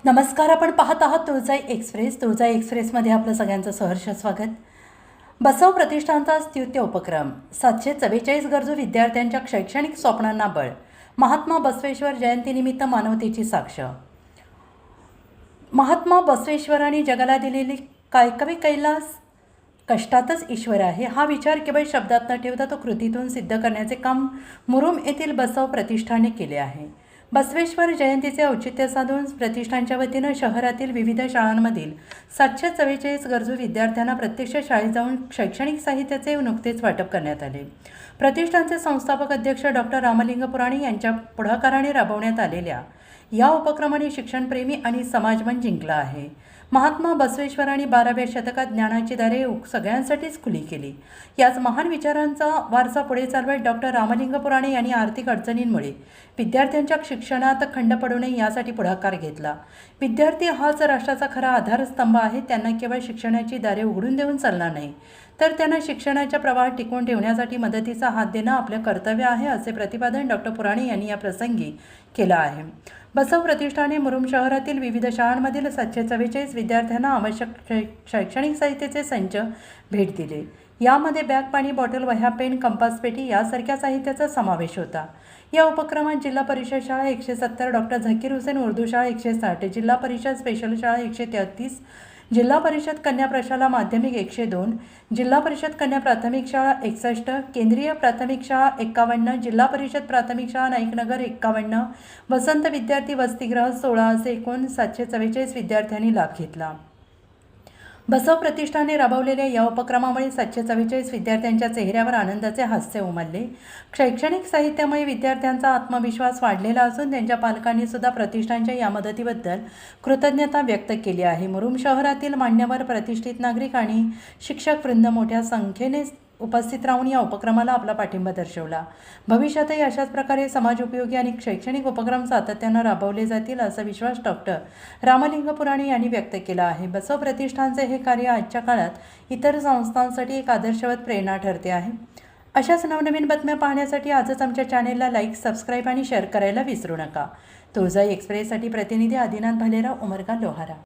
नमस्कार. आपण पाहत आहात तुळजाई एक्सप्रेस. तुळजाई एक्सप्रेसमध्ये आपलं सगळ्यांचं सहर्ष स्वागत. बसव प्रतिष्ठानचा स्तुत्य उपक्रम. 744 गरजू विद्यार्थ्यांच्या शैक्षणिक स्वप्नांना बळ. महात्मा बसवेश्वर जयंतीनिमित्त मानवतेची साक्ष. महात्मा बसवेश्वरांनी जगाला दिलेली कायकवे कैलास कष्टातच ईश्वर आहे हा विचार केवळ शब्दात न ठेवता तो कृतीतून सिद्ध करण्याचे काम मुरुम येथील बसव प्रतिष्ठानने केले आहे. बसवेश्वर जयंतीचे औचित्य साधून प्रतिष्ठानच्या वतीनं शहरातील विविध शाळांमधील 744 गरजू विद्यार्थ्यांना प्रत्यक्ष शाळेत जाऊन शैक्षणिक साहित्याचे नुकतेच वाटप करण्यात आले. प्रतिष्ठानचे संस्थापक अध्यक्ष डॉक्टर रामलिंग पुराणी यांच्या पुढाकाराने राबवण्यात आलेल्या या उपक्रमाने शिक्षणप्रेमी आणि समाजमन जिंकला आहे. महात्मा बसवेश्वरांनी 12व्या शतकात ज्ञानाची दारे सगळ्यांसाठीच खुली केली. याच महान विचारांचा वारसा पुढे चालवत डॉक्टर रामलिंग पुराणे यांनी आर्थिक अडचणींमुळे विद्यार्थ्यांच्या शिक्षणात खंड पडू नये यासाठी पुढाकार घेतला. विद्यार्थी हाच राष्ट्राचा खरा आधारस्तंभ आहे. त्यांना केवळ शिक्षणाची दारे उघडून देऊन चालणार नाही, तर त्यांना शिक्षणाच्या प्रवाहात टिकवून ठेवण्यासाठी मदतीचा हात देणं आपलं कर्तव्य आहे, असे प्रतिपादन डॉक्टर पुराणे यांनी या प्रसंगी केलं आहे. बसव प्रतिष्ठाने मुरुम शहरातील विविध शाळांमधील 744 विद्यार्थ्यांना आवश्यक शैक्षणिक साहित्याचे संच भेट दिले. यामध्ये बॅग, पाणी बॉटल, वह्या, पेन, कंपास पेटी यासारख्या साहित्याचा समावेश होता. या उपक्रमात जिल्हा परिषद शाळा 170, डॉक्टर झाकीर हुसेन उर्दू शाळा 160, जिल्हा परिषद स्पेशल शाळा 133, जिल्हा परिषद कन्या प्रशाला माध्यमिक 102, जिल्हा परिषद कन्या प्राथमिक शाळा 61, केंद्रीय प्राथमिक शाळा 51, जिल्हा परिषद प्राथमिक शाळा नाईकनगर 51, वसंत विद्यार्थी वसतिगृह 16 असे एकूण 744 विद्यार्थ्यांनी लाभ घेतला. बसव प्रतिष्ठाने राबवलेल्या या उपक्रमामुळे 744 विद्यार्थ्यांच्या चेहऱ्यावर आनंदाचे हास्य उमलले. शैक्षणिक साहित्यामुळे विद्यार्थ्यांचा आत्मविश्वास वाढलेला असून त्यांच्या पालकांनी सुद्धा प्रतिष्ठानच्या या मदतीबद्दल कृतज्ञता व्यक्त केली आहे. मुरुम शहरातील मान्यवर, प्रतिष्ठित नागरिक आणि शिक्षक वृंद मोठ्या संख्येने उपस्थित राहून या उपक्रमाला आपला पाठिंबा दर्शवला. भविष्यातही अशाच प्रकारे समाजोपयोगी आणि शैक्षणिक उपक्रम सातत्यानं राबवले जातील असा विश्वास डॉक्टर रामलिंग पुराणे यांनी व्यक्त केला आहे. बसव प्रतिष्ठानचे हे कार्य आजच्या काळात इतर संस्थांसाठी एक आदर्शवत प्रेरणा ठरते आहे. अशाच नवनवीन बातम्या पाहण्यासाठी आजच आमच्या चॅनेलला लाईक, सबस्क्राईब आणि शेअर करायला विसरू नका. तुळजाई एक्सप्रेससाठी प्रतिनिधी आदिनाथ भालेराव, उमरगा, लोहारा.